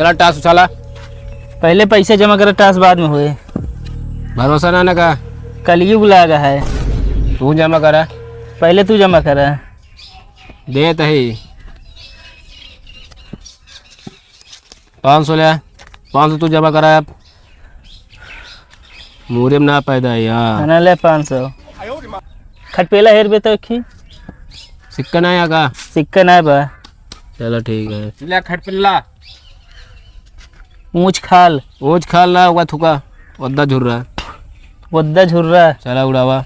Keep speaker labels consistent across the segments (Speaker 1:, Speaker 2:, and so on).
Speaker 1: चला टास उछाला।
Speaker 2: पहले पैसे जमा करा, टास बाद में हुए।
Speaker 1: भरोसा ना का
Speaker 2: कल ही बुलागा है।
Speaker 1: तू जमा करा,
Speaker 2: पहले तू जमा करा।
Speaker 1: दे तही 500 ले, 500 तू जमा करा। अब मुरे में ना पैदा है यार।
Speaker 2: ना ले 500 खटपेला हेर बे तो खी
Speaker 1: सिक्का ना है का?
Speaker 2: सिक्का ना बा।
Speaker 1: चलो ठीक है। ले खटपेला
Speaker 2: ऊंच खाल
Speaker 1: ओज खाल ना होगा थुका ओद्दा झुर्रा
Speaker 2: वद्दा झुर्रा।
Speaker 1: चला उड़ावा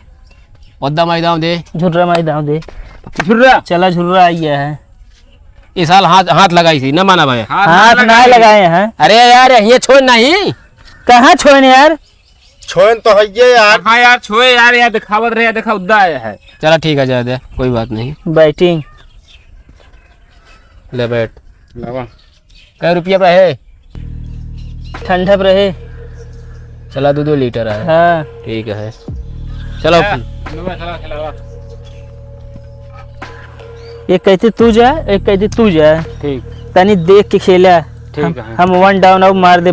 Speaker 1: ओद्दा मैदान दे
Speaker 2: झुर्रा माई दाव दे।
Speaker 1: झुर्रा
Speaker 2: चला झुर्रा आई है।
Speaker 1: इस साल हाथ लगाई थी न माना भाई।
Speaker 2: हाथ ना लगाए हैं।
Speaker 1: अरे यार ये छोड़ नहीं।
Speaker 2: कहाँ छोड़ने यार?
Speaker 3: छोन तो है यार।
Speaker 1: हाँ यार छोए यार, यार दिखावत रहे, देखा उद्दा आया है। चला ठीक है, जा दे कोई बात नहीं।
Speaker 2: बैटिंग
Speaker 1: ले बैठ कै रुपया पे है?
Speaker 2: ठंडा पर रहे।
Speaker 1: चला 2 लीटर है।
Speaker 2: हाँ
Speaker 1: ठीक है चलो।
Speaker 2: एक कहते तू जा, एक कहते तू जा।
Speaker 1: ठीक
Speaker 2: तनी देख के खेला।
Speaker 1: ठीक है।
Speaker 2: हम 1 डाउन अब मार दे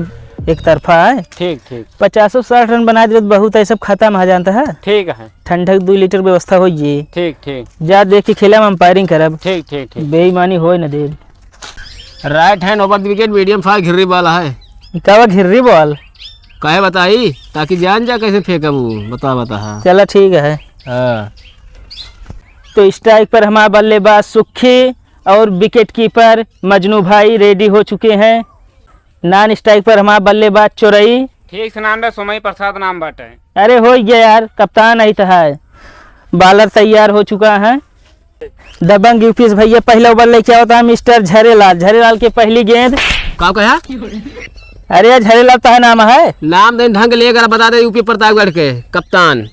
Speaker 2: एक तरफा है।
Speaker 1: ठीक ठीक
Speaker 2: 50-60 रन बना दे तो बहुत है, सब खत्म हो जाता है।
Speaker 1: ठीक है।
Speaker 2: ठंडक 2 लीटर व्यवस्था हो जी।
Speaker 1: ठीक ठीक
Speaker 2: जा देख के खेला, हम अंपायरिंग करब।
Speaker 1: ठीक ठीक ठीक।
Speaker 2: बेईमानी हो न दे।
Speaker 1: Right hand over the wicket medium fast घिर्री वाला है।
Speaker 2: कवा घिर्री बॉल
Speaker 1: कहे बताई ताकि जान जा कैसे फेंका वो। बता हाँ।
Speaker 2: चला ठीक है।
Speaker 1: हाँ
Speaker 2: तो स्ट्राइक पर हमारा बल्लेबाज सुखी और विकेट कीपर मजनू भाई रेडी हो चुके हैं। नॉन स्ट्राइक पर हमारा बल्लेबाज चोरई।
Speaker 1: ठीक से नाम है सोमई प्रसाद नाम बाटे।
Speaker 2: अरे हो गया यार, कप्तान नहीं था है। बॉलर तैयार हो चुका है। दबंग यूपीएस भैया पहला ओवर लेके होता है मिस्टर झरेलाल। झरेलाल की पहली गेंद।
Speaker 1: का कहा?
Speaker 2: अरे यार झरेलाल तो नाम है।
Speaker 1: नाम दे ढंग लेकर बता दे। यूपी प्रतापगढ़ के कप्तान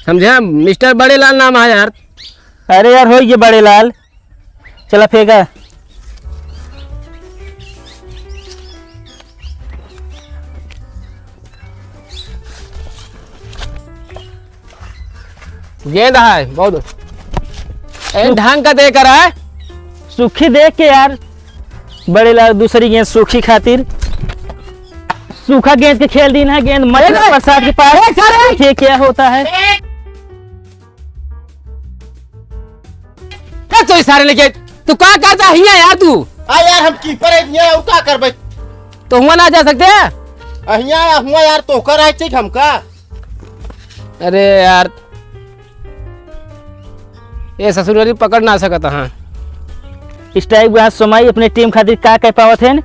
Speaker 1: समझे, मिस्टर बड़े लाल नाम है यार।
Speaker 2: अरे यार हो गया बड़े लाल। चला फेंका।
Speaker 1: गेंद है बहुत ढंग का देकर है।
Speaker 2: सूखी देख के यार। बड़े लाल दूसरी गेंद सूखी खातिर। सूखा गेंद के खेल दिन है। गेंद मजेदार प्रसाद के पास। देखिए क्या होता है।
Speaker 1: तो इशारे लेके तू क्या करता है यार? तू
Speaker 3: यार हम कीपर है यहाँ और का करबे?
Speaker 1: तो हुआ ना जा सकते हैं।
Speaker 3: यहाँ हुआ यार तो कर आए चाहिए हमका।
Speaker 1: अरे यार ये ससुराली पकड़ ना सकता। हाँ
Speaker 2: स्ट्राइक वहाँ सोमाई अपने टीम खातिर का कह पावत है।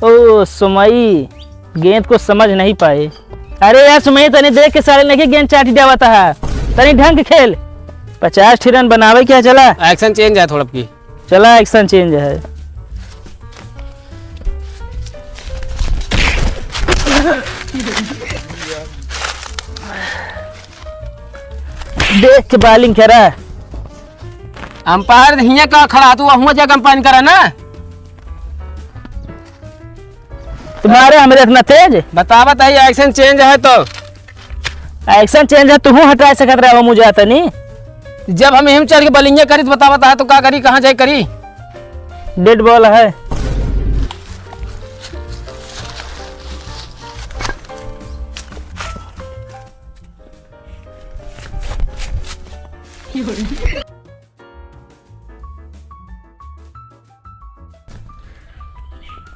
Speaker 2: ओ सोमाई गेंद को समझ नहीं पाए। अरे यार सोमाई तनी देख के सारे लेके गेंद चाटी जावता है। तनी ढंग के खेल। 50 रन बनावे क्या? चला
Speaker 1: एक्शन चेंज है थोड़ा की।
Speaker 2: चला एक्शन चेंज है। देख के बॉलिंग करा।
Speaker 1: अंपायर हिया का खड़ा तू हुआ जा कंपाइन करा ना।
Speaker 2: तुम्हारे हमारे इतना तेज।
Speaker 1: बता बताइए एक्शन चेंज है तो।
Speaker 2: एक्शन चेंज है तू हटा सकत रहा मुझे आता नहीं।
Speaker 1: जब हम हिम चढ़ के बलिंग करी तो बता तो क्या करी, कहाँ जाए करी?
Speaker 2: डेड बॉल है।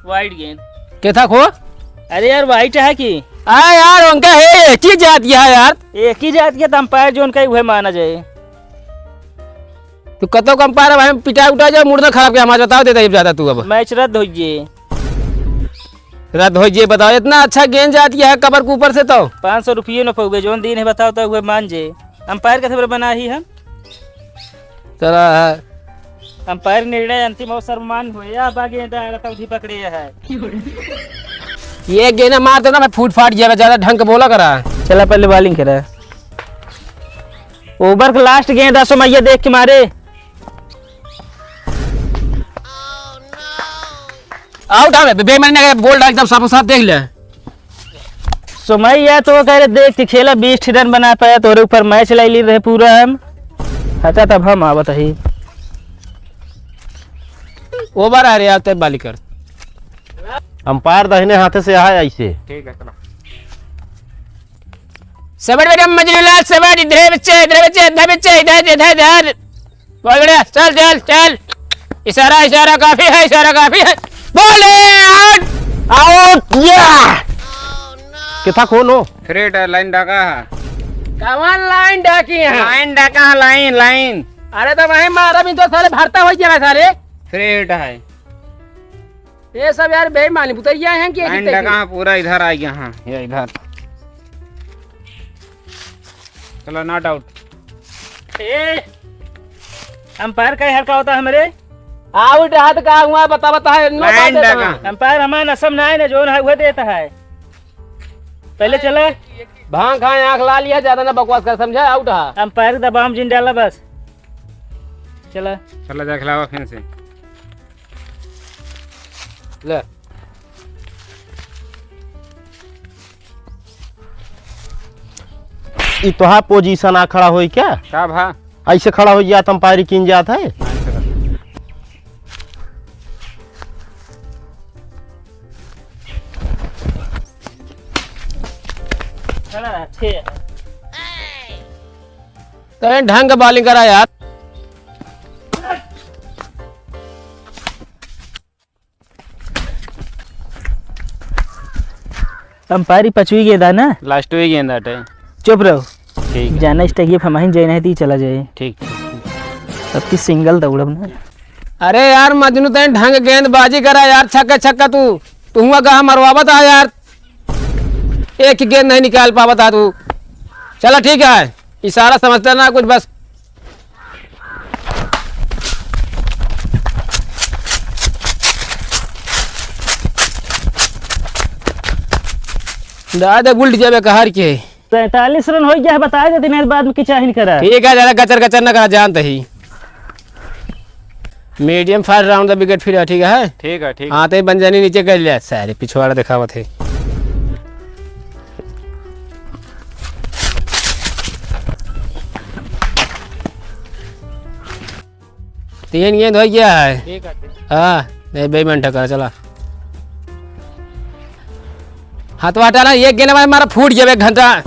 Speaker 2: वाइट गेंद
Speaker 1: क्या था खो?
Speaker 2: अरे यार वाइट है कि
Speaker 1: यार उनका है एक ही जात है यार।
Speaker 2: एक ही जात के अंपायर जो उनका वह माना जाए।
Speaker 1: तू कतो कंपायर है भाई पिटा उठा जाए मुर्दा खराब के हमारा बताओ देता ज्यादा। तू अब
Speaker 2: मैच रद्द हो गए।
Speaker 1: रद्द हो जाए। बताओ इतना अच्छा गेंद जाती है कबर के ऊपर से तो
Speaker 2: 500 रुपये न पाओगे जो दिन है। बताओ तो वह मान जे। अंपायर का खबर बना ही हम।
Speaker 1: चला
Speaker 2: अंपायर निर्णय अंतिम और सर्वमान हुए। अब आगे तौधी पकड़े है।
Speaker 1: ये गेंद मार दो ना मैं फूट फाट जाएगा। ज्यादा ढंग का बोला करा।
Speaker 2: चला पहले बॉलिंग करा। ओवर का लास्ट गेंद सोमैया देख के मारे।
Speaker 1: आउट है बेमनी का बोल डाल एकदम साफ साफ देख ले।
Speaker 2: सोमैया तो कह रहे देख के खेला 20 रन बना पाया तो ऊपर मैच लाई ली रहे पूरा हम। हटा तब हम आवत ही।
Speaker 1: ओवर आ रहे आते बाली कर।
Speaker 3: अंपायर दाहिने हाथे से आए ऐसे।
Speaker 1: ठीक है चलो। सबड़ बेटा मजनूलाल सबड़, इधर बच्चे इधर बच्चे इधर बच्चे इधर इधर इधर। बहुत बढ़िया, चल चल चल। इशारा इशारा काफी है, इशारा काफी है। बोले आउट
Speaker 3: आउट या किथा खोलो
Speaker 1: फ्रेट लाइन डाका है। कवन लाइन डाकी है? लाइन डाका है, लाइन लाइन। अरे तो वही मारा भी तो साले भरता हो गया साले। फ्रेट है ये सब यार, बेईमानी बुतैया हैं कि लाइन डाका है पूरा इधर आ गया। हाँ ये इधर चलो, नॉट आउट।
Speaker 2: अंपायर का हल्का होता है मेरे
Speaker 1: आउट हाथ का हुआ, बता बता है
Speaker 2: लाइन डाका। अंपायर हमारा नसम ना है ना, जो है वह देता है। पहले चला
Speaker 1: भांग खाए आंख ला लिया, ज्यादा ना बकवास कर, समझा? आउट है।
Speaker 2: अंपायर दबाव जिन डाला बस। चला
Speaker 1: चला जा खिलावा फिर से ले।
Speaker 3: ई तोहा पोजीशन आ खड़ा होई क्या?
Speaker 1: का भा
Speaker 3: ऐसे खड़ा हो जाता अंपायर किन जाता है।
Speaker 1: तो ढंग का बॉलिंग करा यार।
Speaker 2: अंपायर पचवी गेंदा ना,
Speaker 1: लास्ट हुई गेंद है।
Speaker 2: चुप रहो।
Speaker 1: ठीक
Speaker 2: जाना स्टेगी हमारी जय नहीं थी, चला जाए।
Speaker 1: ठीक।
Speaker 2: अब की सिंगल दौड़ब ना।
Speaker 1: अरे यार मजनू तेन ढंग गेंदबाजी करा यार, छक्का छक्का तू हुआ कहा मरवा था यार, एक ही गेंद नहीं निकाल पावा था तू। चलो ठीक है, इशारा समझता ना कुछ बस। दादा बुल्ट जावे कहर के
Speaker 2: 43 रन हो गया, बताया देते नहीं बाद में किचा ही नहीं करा।
Speaker 1: ठीक है, ज्यादा गचर गचर ना करा, जानते ही। Medium fast round the wicket फिर ठीक है। ठीक है ठीक। हाँ तो बंजानी नीचे कर लिया, सारे पिछवाड़ा दिखावा थे। तीन गेंद हो गया है। हाँ नहीं बेईमान ठका, चला हाथ हटा ना, एक गेंद में हमारा फूट गया एक घंटा।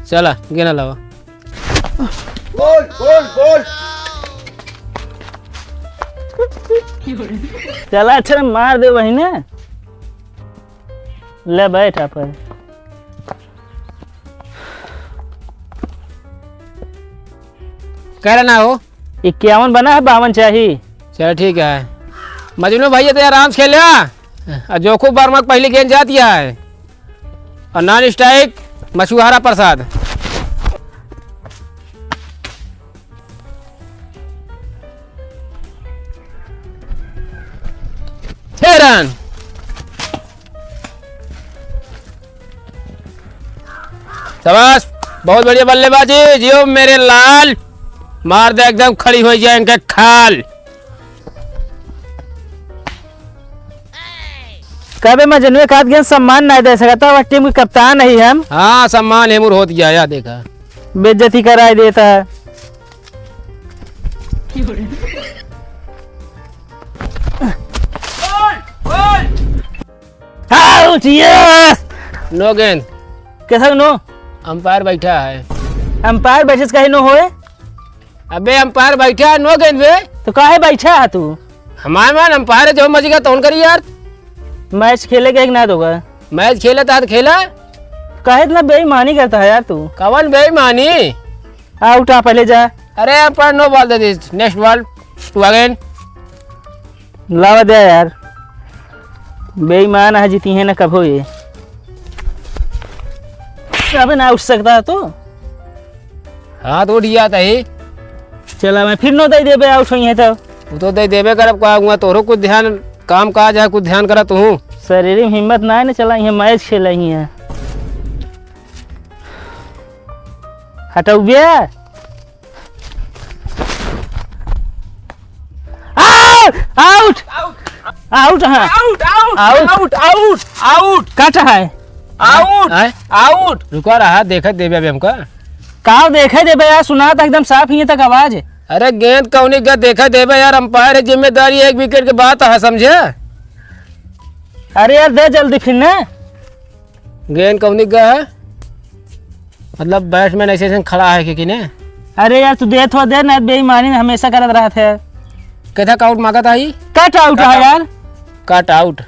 Speaker 1: चला गेना लावा।
Speaker 3: गोल गोल गोल।
Speaker 2: चला अच्छा मार दे वही ना। ले बैठा पर
Speaker 1: कह रहा ना हो
Speaker 2: 51 बना है, 52 चाहिए।
Speaker 1: चल ठीक है। मजनू भैया तो आराम से खेल लिया। जोखू वर्मा पहली गेंद जा दिया है और नॉन स्ट्राइक मछुआरा प्रसाद। रन। शाबाश, बहुत बढ़िया बल्लेबाजी जियो मेरे लाल। मार दे एकदम खड़ी हो जाए इनके खाल।
Speaker 2: कबे मजनू एक आध गेंद सम्मान नहीं दे सकता, वह टीम के कप्तान नहीं हम।
Speaker 1: हाँ सम्मान हेमुर होत गया यार, देखा
Speaker 2: बेइज्जती कराए देता है। Out, yes.
Speaker 1: नो गेंद।
Speaker 2: कैसा नो?
Speaker 1: अंपायर बैठा है।
Speaker 2: अंपायर बैठे कहीं नो होए?
Speaker 1: अबे अंपायर बैठा है, नो गेंद बे।
Speaker 2: तो काहे बैठा है तू?
Speaker 1: हमारे मान अंपायर जो मजेगा तो करी यार।
Speaker 2: मैच खेलेगा कि ना दोगा?
Speaker 1: मैच खेला था खेला।
Speaker 2: काहे इतना बेईमानी करता है यार तू?
Speaker 1: कवन बेईमानी?
Speaker 2: आउट आ पहले जा।
Speaker 1: अरे अंपायर नो बॉल दे दिस, नेक्स्ट बॉल टू अगेन।
Speaker 2: लावा दे यार, बेईमान है, जीती है ना कब ये। अबे ना उठ सकता है तो।
Speaker 1: हाँ तो उठिया ही।
Speaker 2: चला मैं फिर नो दे देबे, आउट हुई है तो।
Speaker 1: तू तो दे देबे करब कहूँगा, तोरो कुछ ध्यान काम काज है, कुछ ध्यान करा तू।
Speaker 2: शरीर में हिम्मत ना है ना, चला ये मैच खेल रही है। हटाओ बे। आउट आउट हाँ
Speaker 1: out out
Speaker 2: out
Speaker 1: out out
Speaker 2: काटा है।
Speaker 1: Out out. रुको रहा देखत देबे अभी हमका।
Speaker 2: काव देखे दे यार, सुना था एकदम साफ ही तक आवाज।
Speaker 1: अरे गेंद कौनी का देखा देवे यार, अंपायर है, जिम्मेदारी एक विकेट के बात है, समझे।
Speaker 2: अरे यार दे जल्दी फिर ना।
Speaker 1: गेंद कौनी का है मतलब बैट्समैन ऐसे खड़ा है कि ने।
Speaker 2: अरे यार तू दे थोड़ा देर ना, बेईमानी हमेशा करत रहा थे।
Speaker 1: कैसा आउट मांगा था ही?
Speaker 2: कट आउट है यार।
Speaker 1: कट आउट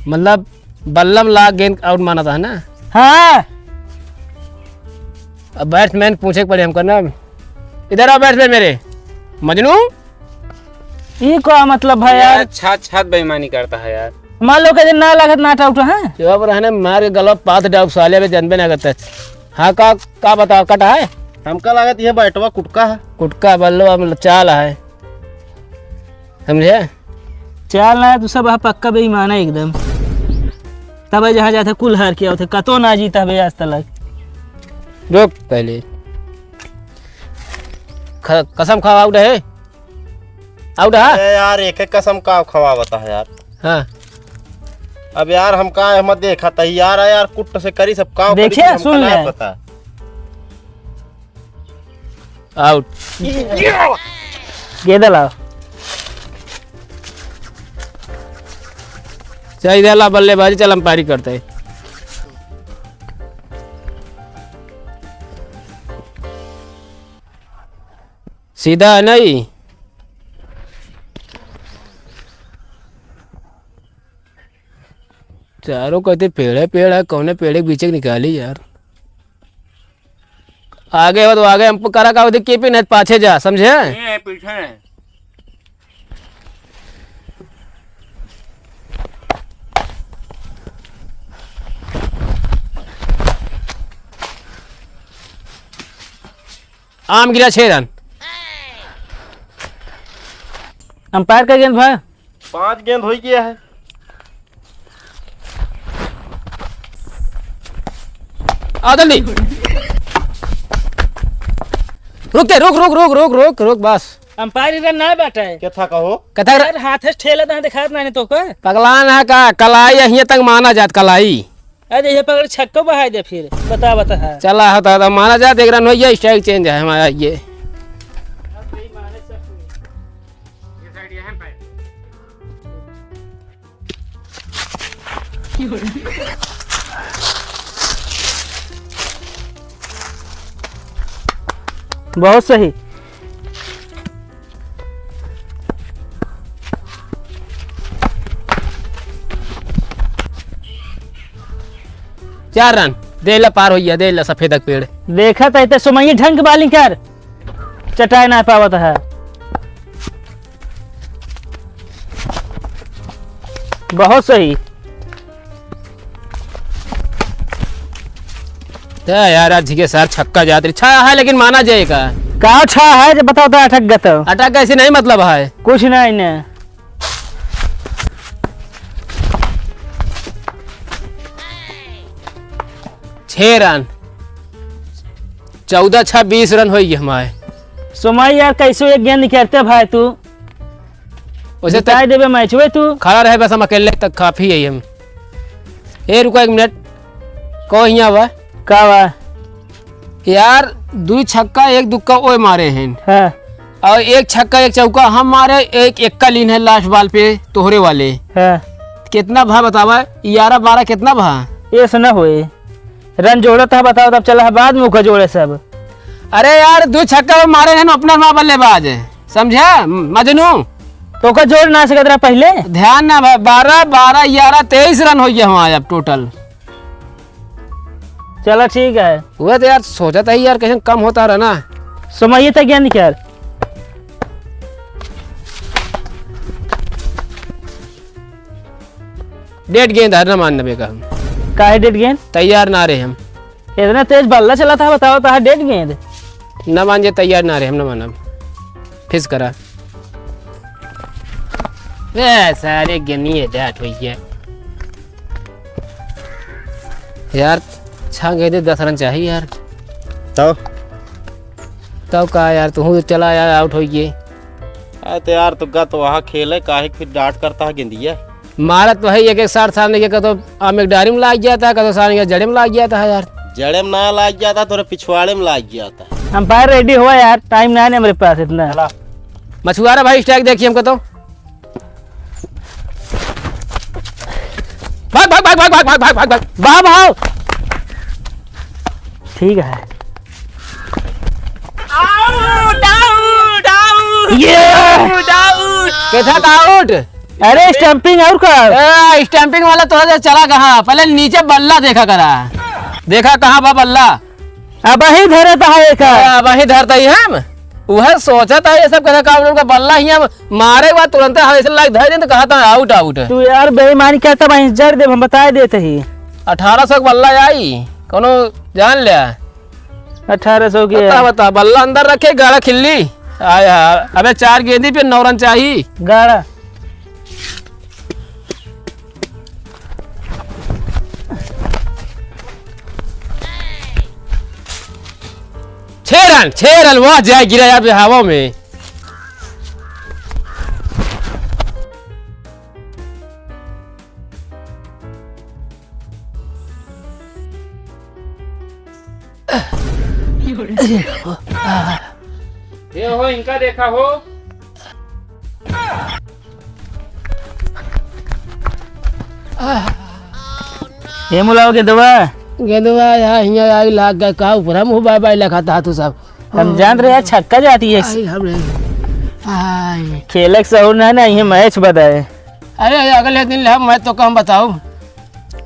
Speaker 1: मतलब बल्लम ला गेंद आउट माना था ना।
Speaker 2: हाँ
Speaker 1: अब बैट्समैन पूछे पड़े हमको ना। इधर आओ बैट्समैन मेरे। मजनू
Speaker 2: ये क्या मतलब भाई यार?
Speaker 1: छात बेईमानी करता है यार।
Speaker 2: मान लो कि ना लागत ना आउट है।
Speaker 1: जवाब रहने मार के गलत पाथ डाउट साले में जनबे ना करते। हाँ का बताओ कटा है?
Speaker 3: हमका लागत ये बैटवा कुटका है।
Speaker 1: कुटका बल्लो चाल है, समझे।
Speaker 2: चाल ना तू सब पक्का बेईमान है एकदम। तब जहाँ जाते कुल हार किया थे, कतो ना जीता भाई आज तक।
Speaker 1: रुक पहले कसम खाओ। आउट है, आउट है।
Speaker 3: अरे यार एक एक कसम का खवावता है यार।
Speaker 1: हाँ
Speaker 3: अब यार हम का मत देखा था यार, यार कुट से करी सब काम
Speaker 2: देखिए सुन ले।
Speaker 3: पता
Speaker 1: आउट।
Speaker 2: गेंद लाओ।
Speaker 1: चाहिए ला बल्लेबाजी, चल अंपायरी करते है। सीधा है नहीं। चारों कहते पेड़ है, कौने पेड़ के बीच निकाली यार। आगे हो तो आगे हम करा का के पे नहीं पाछे जा, समझे। पीछे आम गिरा 6 रन।
Speaker 2: अंपायर का गेंद भाई
Speaker 3: 5 गेंद हो गया है।
Speaker 1: आ जल्दी। रुक बस।
Speaker 2: अंपायर इधर ना बैठा है।
Speaker 3: क्या था कहो?
Speaker 1: कथा
Speaker 2: यार हाथ से ठेला था दिखा ना तो को।
Speaker 1: पगलान है का कलाई यहीं तक माना जात कलाई।
Speaker 2: अरे ये पकड़ छक्को बहाई दे फिर बता है।
Speaker 1: चला होता तो माना जात, एक रन हो गया, स्ट्राइक चेंज है हमारा ये।
Speaker 2: बहुत सही।
Speaker 1: चार रन दे ला, पार हो गया, दे ला सफेद पेड़।
Speaker 2: देखा था इतने सुमैया ढंग बालिंग कर, चटाई ना पावत है। बहुत सही
Speaker 1: यार आज के साथ छक्का जात छा है, लेकिन माना जाएगा।
Speaker 2: कहा छा है जब बताओ तो अटक गत।
Speaker 1: अटक ऐसे नहीं मतलब है
Speaker 2: कुछ नहीं ने।
Speaker 1: 6 रन 14-6-20 रन हो गए हमारे।
Speaker 2: सुमई यार कैसे एक गेंद निकलते भाई तू
Speaker 1: वैसे
Speaker 2: जिताई देवे मैच वे तू
Speaker 1: खड़ा रहे, बस हम अकेले तक काफी है। हम रुको 1 मिनट को यहाँ हुआ
Speaker 2: का वा
Speaker 1: यार। 2 छक्का 1 दुक्का ओए मारे हैं,
Speaker 2: हाँ।
Speaker 1: और 1 छक्का 1 चौका हम मारे। एक का लीन है लास्ट बॉल पे तोहरे वाले।
Speaker 2: हाँ।
Speaker 1: कितना भा बतावा? 11-12 कितना भा?
Speaker 2: ये सुना हुए रन जोड़ा था बताओ, तब चला बाद में जोड़े सब।
Speaker 1: अरे यार 2 छक्का मारे हैं अपना माँ बल्लेबाज, समझा मजनू।
Speaker 2: तो का जोड़ ना सकत रहा पहले,
Speaker 1: ध्यान ना भाई। 12-12-11-23 रन हो गया हमारे अब टोटल।
Speaker 2: चलो ठीक है।
Speaker 1: हुआ तो यार सोचा था यार कैसे कम होता रहा ना।
Speaker 2: सुमई तक गेंद निकाल।
Speaker 1: डेढ़ गेंद है ना मान 90 का। हम
Speaker 2: काहे डेढ़ गेंद?
Speaker 1: तैयार ना रहे हम।
Speaker 2: इतना तेज बल्ला चला था बताओ तो डेढ़ गेंद
Speaker 1: न मान जे, तैयार ना रहे हम, न माना फिस करा। सारे गेंदी डाट हुई है यार। 6 गेंदे 10 रन चाहिए यार। तब कहा यार तू चला यार, आउट हो गए।
Speaker 3: तो यार तो गा तो वहाँ खेल है, काहे फिर डांट करता है गेंदिया।
Speaker 1: मारा तो है एक साथ सामने के, कतो आम एक डारी में लाग गया था, कतो सामने के जड़े में लाग गया था यार।
Speaker 3: जड़े में ना लाग जाता तो पिछवाड़े में लाग जाता।
Speaker 2: अंपायर रेडी हुआ यार, टाइम ना है मेरे पास इतना।
Speaker 1: मछुआरा भाई स्ट्राइक देखिए हमको तो। भाग भाग भाग भाग भाग भाग भाग भाग भाग
Speaker 2: वाह भाव ठीक है। ये
Speaker 1: कैसा था आउट?
Speaker 2: अरे स्टंपिंग और का
Speaker 1: स्टैंपिंग वाला थोड़ा देर चला कहाँ, पहले नीचे बल्ला देखा करा। देखा कहाँ बा बल्ला?
Speaker 2: अब ही धरे था एक
Speaker 1: वही धरता ही हम वह सोचा था ये सब कहता का बल्ला ही हम मारे बाद तुरंत ऐसे लाइक धर तो कहा था आउट आउट।
Speaker 2: तू यार बेईमानी करता भाई, जड़ दे हम बता देते ही।
Speaker 1: 1800 बल्ला आई कोनो जान लिया।
Speaker 2: 1800 की
Speaker 1: बता बता बल्ला अंदर रखे गाड़ा खिल्ली आया। अबे 4 गेंदी पे 9 रन चाहिए।
Speaker 2: गाड़ा
Speaker 1: 6 रन वह जाए गिरा यहाँ पे हवा में। ये हो इनका देखा हो।
Speaker 2: ये मुलाओगे दवा
Speaker 1: गेंदवा यहाँ हियाँ आई लाग गए का ऊपर हम बाय बाय लगाता तू सब।
Speaker 2: हम जान रहे हैं छक्का जाती है। खेलक सहूर ना ये मैच बताए।
Speaker 1: अरे अगले दिन हम मैं तो कम बताऊं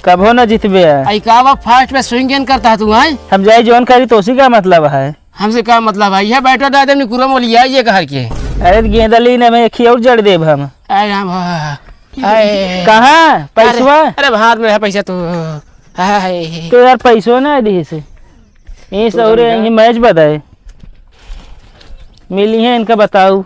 Speaker 2: कब हो ना जितबे।
Speaker 1: आई का फास्ट में स्विंग गेंद करता तू है।
Speaker 2: हम जाए जोन करी तो उसी का मतलब है।
Speaker 1: हमसे क्या मतलब है? यह बैठो दादा ने कुरम बोली ये घर के।
Speaker 2: अरे गेंदली ने मैं खी और जड़ देब हम।
Speaker 1: अरे हम
Speaker 2: कहाँ पैसा?
Speaker 1: अरे हाथ में है पैसा तो
Speaker 2: यार पैसो ना दी से ये सहूर ये मैच बताए मिली है इनका बताऊ।